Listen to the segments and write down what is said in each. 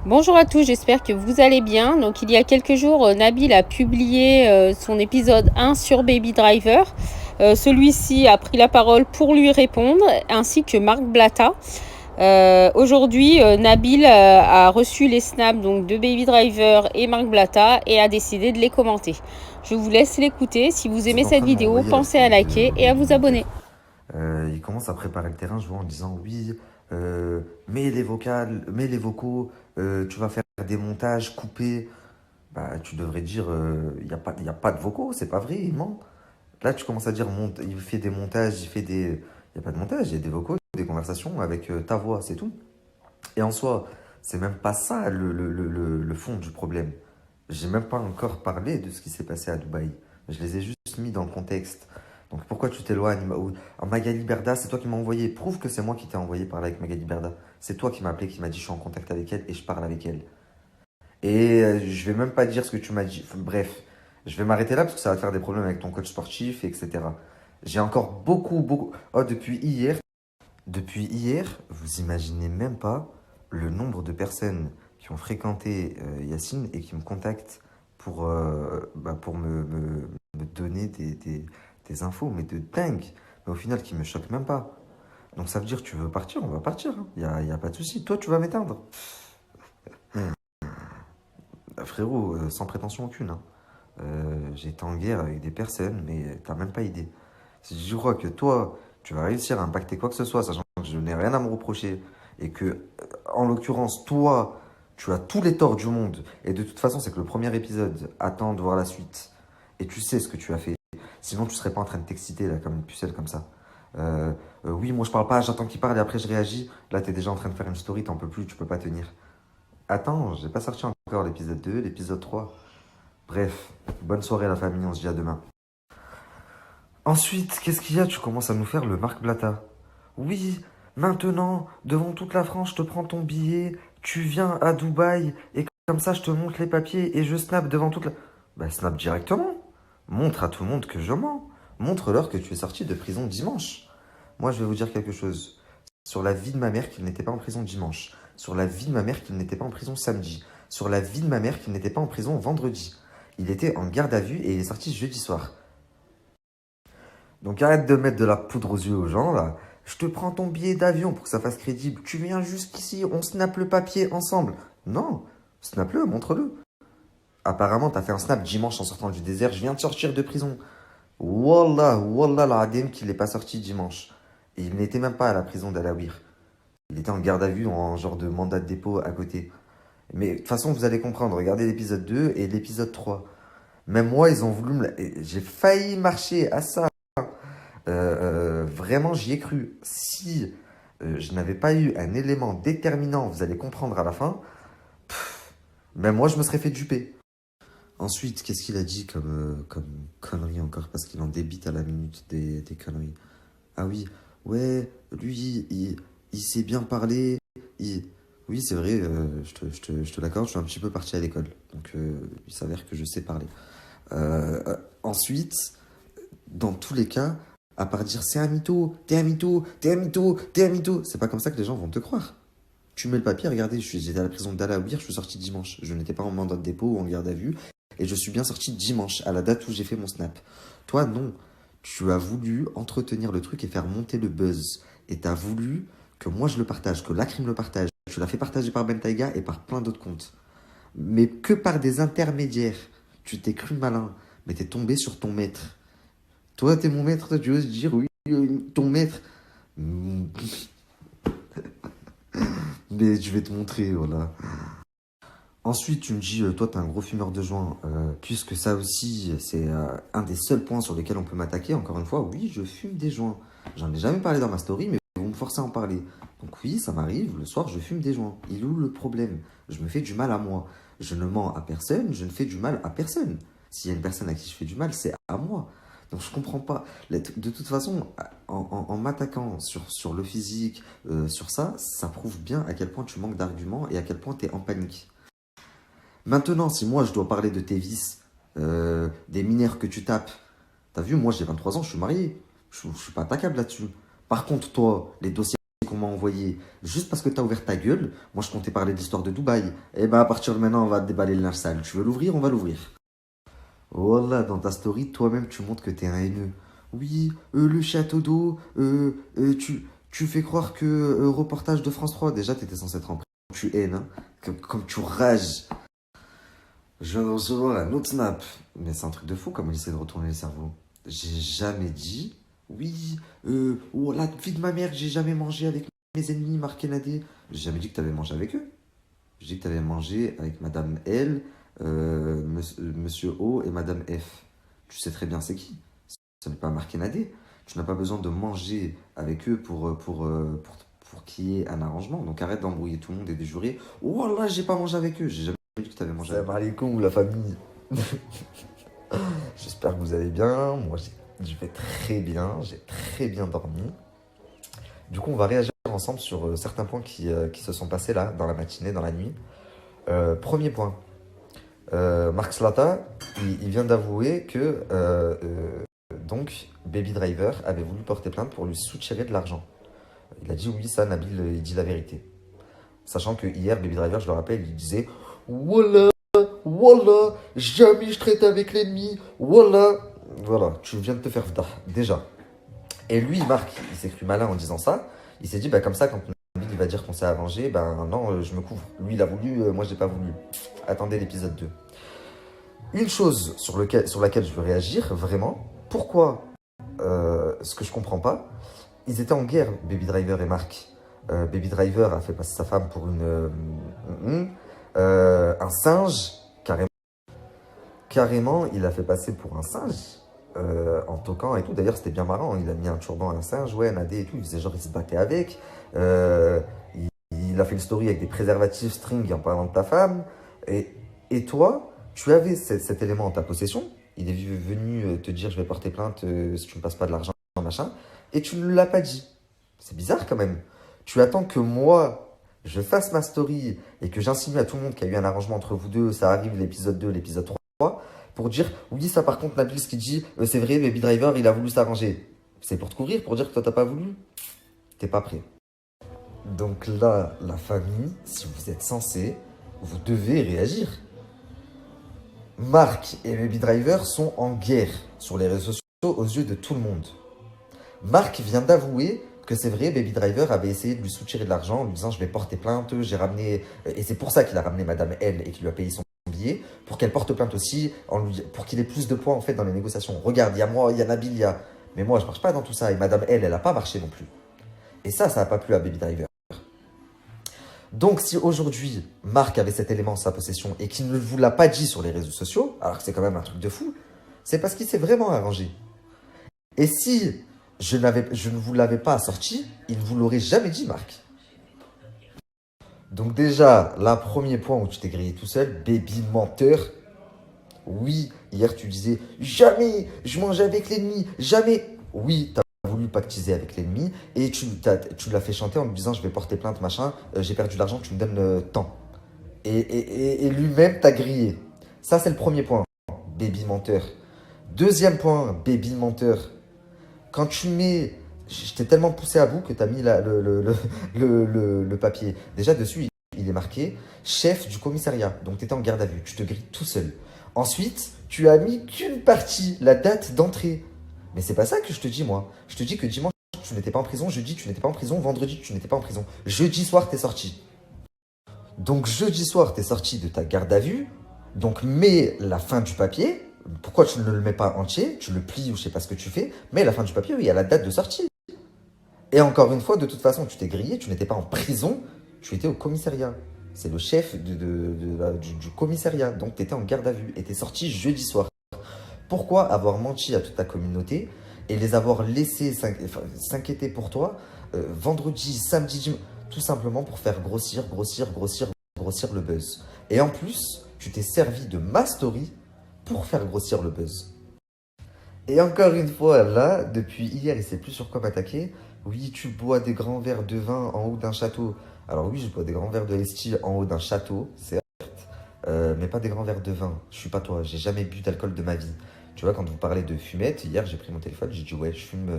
Bonjour à tous, j'espère que vous allez bien. Donc il y a quelques jours, Nabil a publié son épisode 1 sur Baby Driver. Celui-ci a pris la parole pour lui répondre, ainsi que Marc Blatta. Aujourd'hui, Nabil a reçu les snaps donc, de Baby Driver et Marc Blatta et a décidé de les commenter. Je vous laisse l'écouter. Si vous Ils aimez sont en cette train de vidéo, m'envoyer la pensez à story liker et à vous abonner. d'Inter. Ils commencent à préparer le terrain, je vois, en disant oui, mets les vocales, mets les vocaux, tu vas faire des montages coupés. Bah, tu devrais dire, y a pas de vocaux, c'est pas vrai, il ment. Là, tu commences à dire, il fait des montages, il fait des. Il n'y a pas de montage, il y a des vocaux, des conversations avec ta voix, c'est tout. Et en soi, c'est même pas ça le fond du problème. J'ai même pas encore parlé de ce qui s'est passé à Dubaï. Je les ai juste mis dans le contexte. Donc pourquoi tu t'éloignes? Magali Berda, c'est toi qui m'as envoyé. Prouve que c'est moi qui t'ai envoyé parler avec Magali Berda. C'est toi qui m'as appelé, qui m'a dit je suis en contact avec elle et je parle avec elle. Et je vais même pas dire ce que tu m'as dit. Enfin, bref, je vais m'arrêter là parce que ça va te faire des problèmes avec ton coach sportif, etc. J'ai encore beaucoup. Oh, depuis hier, vous imaginez même pas le nombre de personnes qui ont fréquenté Yacine et qui me contactent pour me donner des infos, mais de dingue. Mais au final, qui me choquent même pas. Donc ça veut dire, tu veux partir, on va partir. Y a pas de souci. Toi, tu vas m'éteindre. Frérot, sans prétention aucune, hein. J'ai été en guerre avec des personnes, mais t'as même pas idée. Si je crois que toi, tu vas réussir à impacter quoi que ce soit, sachant que je n'ai rien à me reprocher, et que, en l'occurrence, toi, tu as tous les torts du monde, et de toute façon, c'est que le premier épisode, attends de voir la suite, et tu sais ce que tu as fait. Sinon, tu serais pas en train de t'exciter, là, comme une pucelle comme ça. Oui, moi je parle pas, j'attends qu'il parle et après je réagis. Là, t'es déjà en train de faire une story, t'en peux plus, tu peux pas tenir. Attends, j'ai pas sorti encore l'épisode 2, l'épisode 3. Bref, bonne soirée la famille, on se dit à demain. Ensuite, qu'est-ce qu'il y a? Tu commences à nous faire le Marc Blatta. Oui, maintenant, devant toute la France, je te prends ton billet, tu viens à Dubaï, et comme ça, je te montre les papiers et je snap devant toute la... Bah, snap directement. Montre à tout le monde que je mens. Montre-leur que tu es sorti de prison dimanche. Moi, je vais vous dire quelque chose. Sur la vie de ma mère qu'il n'était pas en prison dimanche. Sur la vie de ma mère qu'il n'était pas en prison samedi. Sur la vie de ma mère qu'il n'était pas en prison vendredi. Il était en garde à vue et il est sorti jeudi soir. Donc arrête de mettre de la poudre aux yeux aux gens là. Je te prends ton billet d'avion pour que ça fasse crédible. Tu viens jusqu'ici, on snap le papier ensemble. Non, snap-le, montre-le. Apparemment, t'as fait un snap dimanche en sortant du désert. Je viens de sortir de prison. Wallah l'adem qu'il n'est pas sorti dimanche. Et il n'était même pas à la prison d'Alawir. Il était en garde à vue en genre de mandat de dépôt à côté. Mais de toute façon, vous allez comprendre. Regardez l'épisode 2 et l'épisode 3. Même moi, ils ont voulu me... J'ai failli marcher à ça. Vraiment, j'y ai cru. Si je n'avais pas eu un élément déterminant, vous allez comprendre à la fin, même moi, je me serais fait duper. Ensuite, qu'est-ce qu'il a dit comme connerie encore? Parce qu'il en débite à la minute des conneries. Ah oui, ouais, lui, il sait bien parler. il- Oui, c'est vrai, je te l'accorde, je suis un petit peu parti à l'école. Donc, il s'avère que je sais parler. Ensuite, dans tous les cas, à part dire c'est un mytho, t'es un mytho, t'es un mytho, t'es un mytho, c'est pas comme ça que les gens vont te croire. Tu mets le papier, regardez, j'étais à la prison d'Alaouir, je suis sorti dimanche. Je n'étais pas en mandat de dépôt ou en garde à vue, et je suis bien sorti dimanche, à la date où j'ai fait mon snap. Toi, non. Tu as voulu entretenir le truc et faire monter le buzz. Et t'as voulu que moi je le partage, que Lacrim le partage. Tu l'as fait partager par Bentayga et par plein d'autres comptes. Mais que par des intermédiaires. Tu t'es cru malin, mais t'es tombé sur ton maître. Toi, t'es mon maître, toi, tu oses dire oui, ton maître. Mais je vais te montrer, voilà. Ensuite, tu me dis, toi, t'es un gros fumeur de joint. Puisque ça aussi, c'est un des seuls points sur lesquels on peut m'attaquer. Encore une fois, oui, je fume des joints. J'en ai jamais parlé dans ma story, mais vous me forcez à en parler. Donc oui, ça m'arrive, le soir, je fume des joints. Il est où le problème? Je me fais du mal à moi. Je ne mens à personne, je ne fais du mal à personne. S'il y a une personne à qui je fais du mal, c'est à moi. Donc je comprends pas. De toute façon, en m'attaquant sur le physique, sur ça, ça prouve bien à quel point tu manques d'arguments et à quel point tu es en panique. Maintenant, si moi je dois parler de tes vices, des mineurs que tu tapes, t'as vu, moi j'ai 23 ans, je suis marié. Je suis pas attaquable là-dessus. Par contre, toi, les dossiers qu'on m'a envoyé juste parce que t'as ouvert ta gueule. Moi, je comptais parler de l'histoire de Dubaï. Et ben, à partir de maintenant, on va déballer le linge sale. Tu veux l'ouvrir? On va l'ouvrir. Voilà, dans ta story, toi-même, tu montres que t'es un haineux. Oui, le château d'eau, tu fais croire que reportage de France 3, déjà, t'étais censé être en prison. Tu haines, hein, comme tu rages. Je viens de recevoir un autre snap. Mais c'est un truc de fou comme il essaie de retourner le cerveau. J'ai jamais dit, oui, oh, la vie de ma mère, j'ai jamais mangé avec mes ennemis, Marc et Nadé. J'ai jamais dit que t'avais mangé avec eux. J'ai dit que t'avais mangé avec Madame L, Monsieur O et Madame F. Tu sais très bien c'est qui. Ce n'est pas Marc et Nadé. Tu n'as pas besoin de manger avec eux pour qu'il y ait un arrangement. Donc arrête d'embrouiller tout le monde et de jurer. Oh là, j'ai pas mangé avec eux. J'ai jamais dit que tu avais mangé avec eux. Salam alaikum, la famille. J'espère que vous allez bien. Moi, je vais très bien. J'ai très bien dormi. Du coup, on va réagir ensemble sur certains points qui se sont passés là, dans la matinée, dans la nuit. Premier point. Mark Slata, il vient d'avouer que donc Baby Driver avait voulu porter plainte pour lui soutirer de l'argent. Il a dit oui, ça, Nabil, il dit la vérité. Sachant que hier, Baby Driver, je le rappelle, il disait voilà, voilà, jamais je traite avec l'ennemi, voilà. Voilà, tu viens de te faire vdah, déjà. Et lui, Marc, il s'est cru malin en disant ça. Il s'est dit, bah, comme ça, quand Nabil il va dire qu'on s'est arrangé, ben non, je me couvre. Lui, il a voulu, moi, j'ai pas voulu. Attendez l'épisode 2. Une chose sur laquelle je veux réagir, vraiment, pourquoi, ce que je comprends pas, ils étaient en guerre, Baby Driver et Marc. Baby Driver a fait passer sa femme pour un singe, carrément. Carrément, il a fait passer pour un singe, en toquant et tout. D'ailleurs, c'était bien marrant, il a mis un turban à un singe, ouais, Nadé et tout, il faisait genre, il se battait avec. Il a fait une story avec des préservatifs string en parlant de ta femme. Et toi, tu avais cet élément en ta possession. Il est venu te dire, je vais porter plainte si tu ne me passes pas de l'argent, machin. Et tu ne l'as pas dit. C'est bizarre quand même. Tu attends que moi, je fasse ma story et que j'insinue à tout le monde qu'il y a eu un arrangement entre vous deux, ça arrive l'épisode 2, l'épisode 3, pour dire, oui, ça par contre, Nabil, ce qu'il dit, c'est vrai, Baby Driver, il a voulu s'arranger. C'est pour te couvrir, pour dire que toi, t'as pas voulu. T'es pas prêt. Donc là, la famille, si vous êtes censés, vous devez réagir. Marc et Baby Driver sont en guerre sur les réseaux sociaux aux yeux de tout le monde. Marc vient d'avouer que c'est vrai, Baby Driver avait essayé de lui soutirer de l'argent en lui disant je vais porter plainte, j'ai ramené... Et c'est pour ça qu'il a ramené Madame L et qu'il lui a payé son billet, pour qu'elle porte plainte aussi, pour qu'il ait plus de poids en fait dans les négociations. Regarde, il y a moi, il y a Nabil, il y a... Mais moi, je marche pas dans tout ça. Et Madame L, elle n'a pas marché non plus. Et ça n'a pas plu à Baby Driver. Donc, si aujourd'hui, Marc avait cet élément en sa possession et qu'il ne vous l'a pas dit sur les réseaux sociaux, alors que c'est quand même un truc de fou, c'est parce qu'il s'est vraiment arrangé. Et si je ne vous l'avais pas sorti, il ne vous l'aurait jamais dit, Marc. Donc déjà, là, premier point où tu t'es grillé tout seul, baby menteur. Oui, hier tu disais, jamais je mange avec l'ennemi, jamais. Oui, t'as voulu pactiser avec l'ennemi et tu l'as fait chanter en lui disant je vais porter plainte, machin, j'ai perdu de l'argent, tu me donnes le temps. Et lui-même t'a grillé. Ça, c'est le premier point, baby menteur. Deuxième point, baby menteur. Quand tu mets... Je t'ai tellement poussé à bout que tu as mis le papier. Déjà, dessus, il est marqué chef du commissariat. Donc, tu étais en garde à vue. Tu te grilles tout seul. Ensuite, tu as mis qu'une partie, la date d'entrée. Mais c'est pas ça que je te dis, moi. Je te dis que dimanche, tu n'étais pas en prison. Jeudi, tu n'étais pas en prison. Vendredi, tu n'étais pas en prison. Jeudi soir, tu es sorti. Donc, jeudi soir, tu es sorti de ta garde à vue. Donc, mets la fin du papier. Pourquoi tu ne le mets pas entier? Tu le plies ou je sais pas ce que tu fais. Mais la fin du papier, oui, il y a la date de sortie. Et encore une fois, de toute façon, tu t'es grillé, tu n'étais pas en prison, tu étais au commissariat. C'est le chef du commissariat. Donc, tu étais en garde à vue et tu es sorti jeudi soir. Pourquoi avoir menti à toute ta communauté et les avoir laissés s'inquiéter pour toi vendredi, samedi, dimanche, tout simplement pour faire grossir le buzz. Et en plus, tu t'es servi de ma story pour faire grossir le buzz. Et encore une fois, là, depuis hier, il ne sait plus sur quoi m'attaquer. Oui, tu bois des grands verres de vin en haut d'un château. Alors oui, je bois des grands verres de Esti en haut d'un château, certes, mais pas des grands verres de vin. Je suis pas toi, j'ai jamais bu d'alcool de ma vie. Tu vois, quand vous parlez de fumette, hier, j'ai pris mon téléphone, j'ai dit ouais, je fume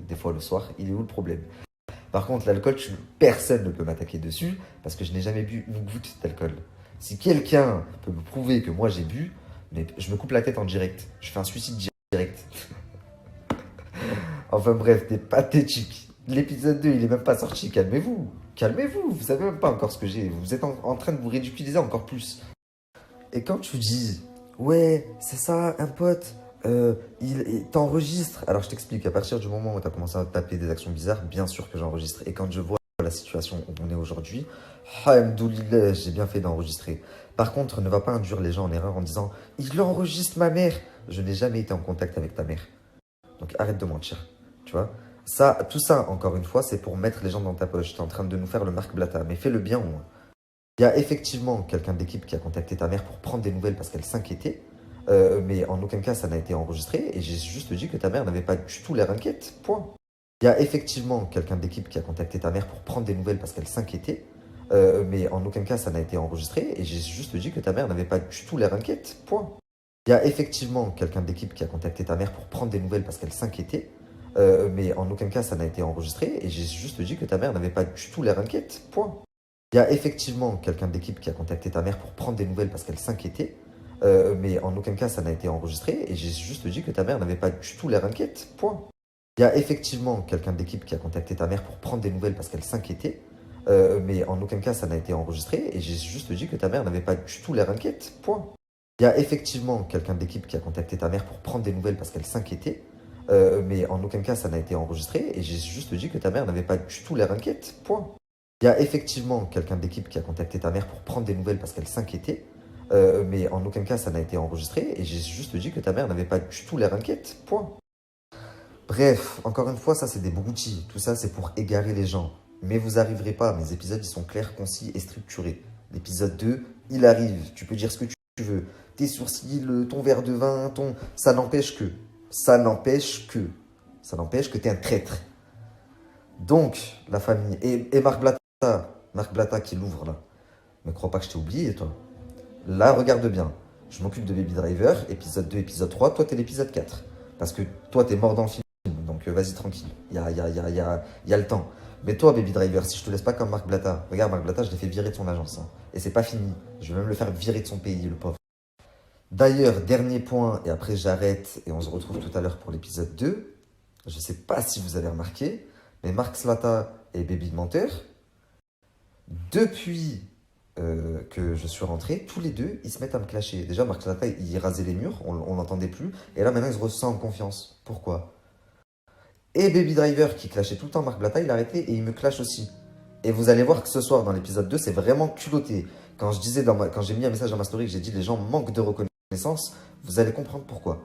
des fois le soir. Il est où le problème? Par contre, l'alcool, personne ne peut m'attaquer dessus parce que je n'ai jamais bu une goutte d'alcool. Si quelqu'un peut me prouver que moi j'ai bu, mais je me coupe la tête en direct. Je fais un suicide direct. Enfin bref, t'es pathétique. L'épisode 2, il est même pas sorti. Calmez-vous. Calmez-vous. Vous savez même pas encore ce que j'ai. Vous êtes en train de vous ridiculiser encore plus. Et quand tu dis, ouais, c'est ça, un pote, il t'enregistre. Alors je t'explique, à partir du moment où tu as commencé à taper des actions bizarres, bien sûr que j'enregistre. Et quand je vois la situation où on est aujourd'hui, alhamdoulilah, j'ai bien fait d'enregistrer. Par contre, ne va pas induire les gens en erreur en disant, il enregistre ma mère. Je n'ai jamais été en contact avec ta mère. Donc arrête de mentir, tu vois. Ça, tout ça, encore une fois, c'est pour mettre les gens dans ta poche. Tu es en train de nous faire le Marc Blatta, mais fais le bien au moins. Il y a effectivement quelqu'un de l'équipe qui a contacté ta mère pour prendre des nouvelles parce qu'elle s'inquiétait. Mais en aucun cas ça n'a été enregistré et j'ai juste dit que ta mère n'avait pas du tout l'air inquiète, point. Il y a effectivement quelqu'un de l'équipe qui a contacté ta mère pour prendre des nouvelles parce qu'elle s'inquiétait. Mais en aucun cas ça n'a été enregistré et j'ai juste dit que ta mère n'avait pas du tout l'air inquiète, point. Il y a effectivement quelqu'un de l'équipe qui a contacté ta mère pour prendre des nouvelles parce qu'elle s'inquiétait. Mais en aucun cas ça n'a été enregistré et j'ai juste dit que ta mère n'avait pas du tout l'air inquiète, point. Il y a effectivement quelqu'un de l'équipe qui a contacté ta mère pour prendre des nouvelles parce qu'elle s'inquiétait. Mais en aucun cas ça n'a été enregistré et j'ai juste dit que ta mère n'avait pas du tout l'air inquiète, point. Il y a effectivement quelqu'un de l'équipe qui a contacté ta mère pour prendre des nouvelles parce qu'elle s'inquiétait. Mais en aucun cas ça n'a été enregistré et j'ai juste dit que ta mère n'avait pas du tout l'air inquiète, point. Il y a effectivement quelqu'un de l'équipe qui a contacté ta mère pour prendre des nouvelles parce qu'elle s'inquiétait. Mais en aucun cas ça n'a été enregistré et j'ai juste dit que ta mère n'avait pas du tout l'air inquiète, point. Il y a effectivement quelqu'un de l'équipe qui a contacté ta mère pour prendre des nouvelles parce qu'elle s'inquiétait. Mais en aucun cas ça n'a été enregistré et j'ai juste dit que ta mère n'avait pas du tout l'air inquiète, point. Bref, encore une fois, ça c'est des broutilles. Tout ça c'est pour égarer les gens. Mais vous arriverez pas, mes épisodes ils sont clairs, concis et structurés. L'épisode 2, il arrive, tu peux dire ce que tu veux. Tes sourcils, ton verre de vin, Ça n'empêche que. Ça n'empêche que t'es un traître. Donc, la famille. Et Marc Blatta qui l'ouvre là. Ne crois pas que je t'ai oublié, toi. Là, regarde bien. Je m'occupe de Baby Driver, épisode 2, épisode 3. Toi, t'es l'épisode 4. Parce que toi, t'es mort dans le film. Donc, vas-y, tranquille. Il y a le temps. Mais toi, Baby Driver, si je te laisse pas comme Marc Blatta. Regarde, Marc Blatta, je l'ai fait virer de son agence. Hein. Et c'est pas fini. Je vais même le faire virer de son pays, le pauvre. D'ailleurs, dernier point, et après j'arrête. Et on se retrouve tout à l'heure pour l'épisode 2. Je sais pas si vous avez remarqué. Mais Marc Slata et Baby de Menteur, depuis que je suis rentré, tous les deux, ils se mettent à me clasher. Déjà, Marc Slata, il rasait les murs, on l'entendait plus. Et là, maintenant, il se ressent en confiance. Pourquoi? Et Baby Driver, qui clashait tout le temps Marc Blatta, il a arrêté et il me clash aussi. Et vous allez voir que ce soir, dans l'épisode 2, c'est vraiment culotté. Quand j'ai mis un message dans ma story, que j'ai dit les gens manquent de reconnaissance, vous allez comprendre pourquoi.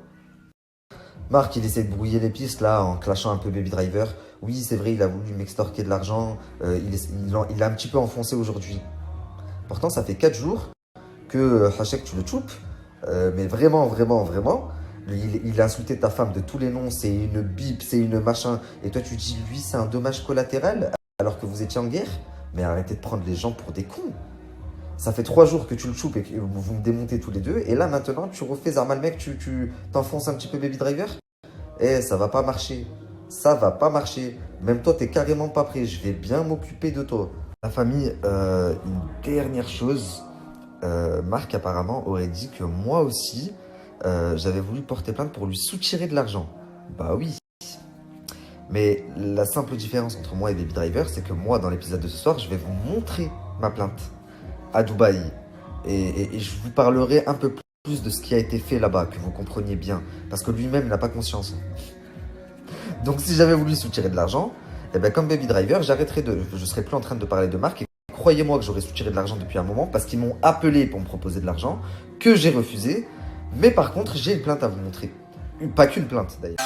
Marc, il essaie de brouiller les pistes là en clashant un peu Baby Driver. Oui, c'est vrai, il a voulu m'extorquer de l'argent. Il a un petit peu enfoncé aujourd'hui. Pourtant, ça fait 4 jours que Hachek, tu le choupes. Mais vraiment, il a insulté ta femme de tous les noms. C'est une bip, c'est une machin. Et toi, tu dis, lui, c'est un dommage collatéral alors que vous étiez en guerre. Mais arrêtez de prendre les gens pour des cons. Ça fait 3 jours que tu le choupes et que vous me démontez tous les deux. Et là, maintenant, tu refais Zarmal mec, tu t'enfonces un petit peu Baby Driver. Eh, ça va pas marcher. Ça va pas marcher. Même toi, t'es carrément pas prêt. Je vais bien m'occuper de toi. La famille, une dernière chose. Marc, apparemment, aurait dit que moi aussi, j'avais voulu porter plainte pour lui soutirer de l'argent. Bah oui. Mais la simple différence entre moi et Baby Driver, c'est que moi, dans l'épisode de ce soir, je vais vous montrer ma plainte à Dubaï. Et je vous parlerai un peu plus de ce qui a été fait là-bas, que vous compreniez bien. Parce que lui-même n'a pas conscience. Donc si j'avais voulu soutirer de l'argent, eh ben, comme Baby Driver, je serais plus en train de parler de Marc. Et croyez-moi que j'aurais soutiré de l'argent depuis un moment, parce qu'ils m'ont appelé pour me proposer de l'argent, que j'ai refusé. Mais par contre, j'ai une plainte à vous montrer. Pas qu'une plainte d'ailleurs.